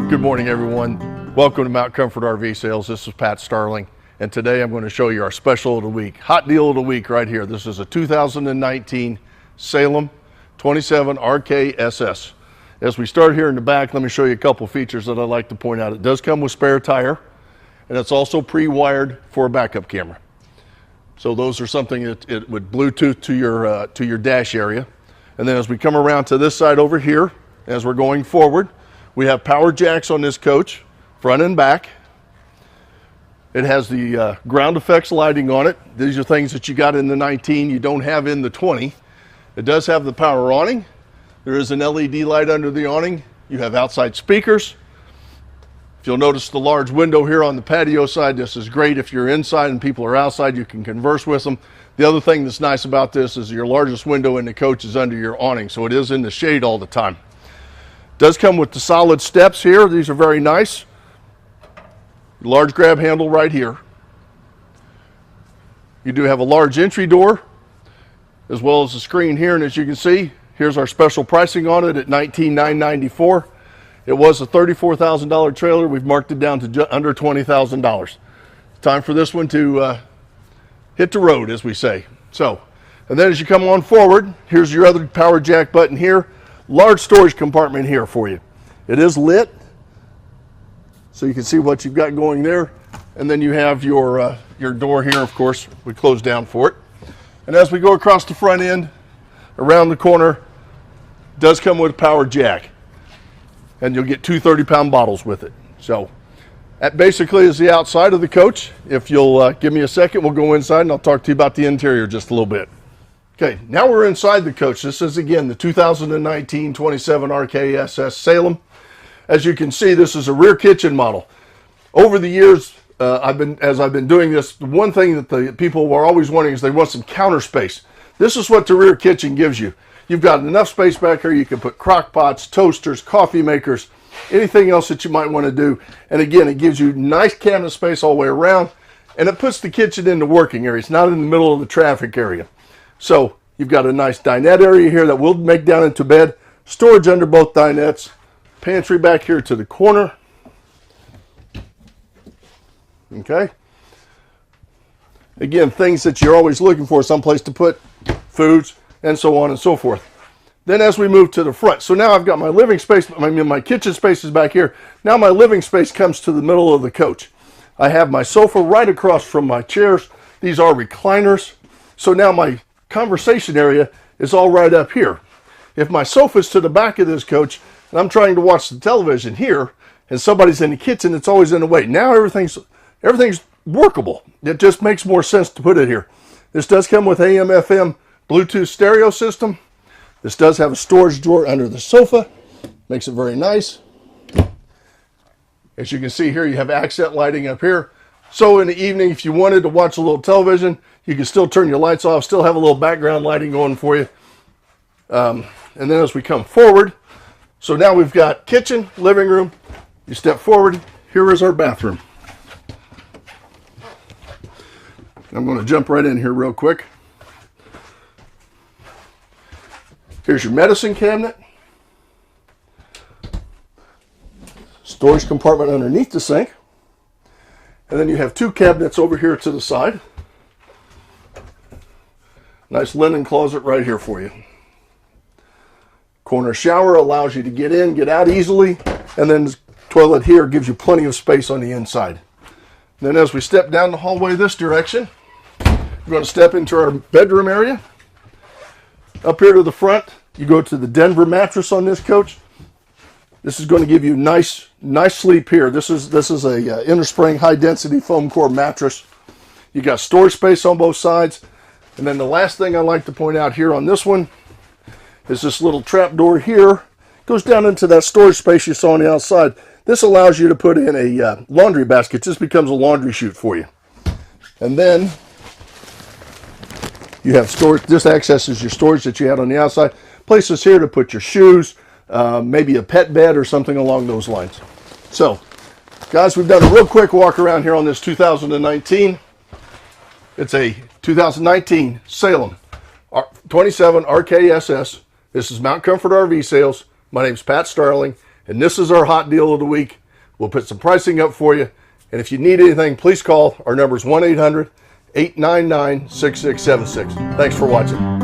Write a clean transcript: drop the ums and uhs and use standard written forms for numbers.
Good morning, everyone. Welcome to Mount Comfort RV Sales. This is Pat Starling, and today I'm going to show you our special of the week, hot deal of the week right here. This is a 2019 Salem 27RKSS. As we start here in the back, let me show you a couple features that I'd like to point out. It does come with spare tire, and it's also pre-wired for a backup camera. So those are something that it would Bluetooth to your dash area. And then as we come around to this side over here, as we're going forward, we have power jacks on this coach, front and back. It has the ground effects lighting on it. These are things that you got in the 19, you don't have in the 20. It does have the power awning. There is an LED light under the awning. You have outside speakers. If you'll notice the large window here on the patio side, this is great. If you're inside and people are outside, you can converse with them. The other thing that's nice about this is your largest window in the coach is under your awning, so it is in the shade all the time. Does come with the solid steps here. These are very nice. Large grab handle right here. You do have a large entry door as well as a screen here, and as you can see, here's our special pricing on it at $19,994. It was a $34,000 trailer. We've marked it down to under $20,000. Time for this one to hit the road, as we say. So, and then as you come on forward, here's your other power jack button here. Large storage compartment here for you. It is lit, so you can see what you've got going there. And then you have your door here, of course. We close down for it. And as we go across the front end, around the corner, it does come with a power jack. And you'll get two 30-pound bottles with it. So that basically is the outside of the coach. If you'll give me a second, we'll go inside and I'll talk to you about the interior just a little bit. Okay, now we're inside the coach. This is, again, the 2019 27RKSS Salem. As you can see, this is a rear kitchen model. Over the years, as I've been doing this, the one thing that the people were always wanting is they want some counter space. This is what the rear kitchen gives you. You've got enough space back here. You can put crock pots, toasters, coffee makers, anything else that you might want to do. And again, it gives you nice cabinet space all the way around, and it puts the kitchen in the working area. It's not in the middle of the traffic area. So you've got a nice dinette area here that will make down into bed, storage under both dinettes, pantry back here to the corner. Okay. Again, things that you're always looking for, someplace to put foods and so on and so forth. Then as we move to the front, so now I've got my living space, my kitchen space is back here. Now my living space comes to the middle of the coach. I have my sofa right across from my chairs. These are recliners. So now my conversation area is all right up here. If my sofa's to the back of this coach and I'm trying to watch the television here and somebody's in the kitchen, it's always in the way. Now everything's workable. It just makes more sense to put it here. This does come with AM, FM, Bluetooth stereo system. This does have a storage drawer under the sofa. Makes it very nice. As you can see here, you have accent lighting up here. So in the evening, if you wanted to watch a little television, you can still turn your lights off, still have a little background lighting going for you. And then as we come forward, so now we've got kitchen, living room. You step forward, here is our bathroom. I'm going to jump right in here real quick. Here's your medicine cabinet. Storage compartment underneath the sink. And then you have two cabinets over here to the side. Nice linen closet right here for you. Corner shower allows you to get in, get out easily. And then the toilet here gives you plenty of space on the inside. Then as we step down the hallway this direction, we're going to step into our bedroom area. Up here to the front, you go to the Denver mattress on this coach. This is going to give you nice sleep here. This is a innerspring high density foam core mattress. You got storage space on both sides. And then the last thing I like to point out here on this one is this little trap door here. It goes down into that storage space you saw on the outside. This allows you to put in a laundry basket. This becomes a laundry chute for you. And then you have storage. This accesses your storage that you had on the outside. Places here to put your shoes, maybe a pet bed or something along those lines. So, guys, we've done a real quick walk around here on this 2019. It's a 2019 Salem 27RKSS. This is Mount Comfort RV Sales. My name's Pat Starling, And this is our hot deal of the week. We'll put some pricing up for you. And if you need anything, please call. Our number is 1-800-899-6676. Thanks for watching.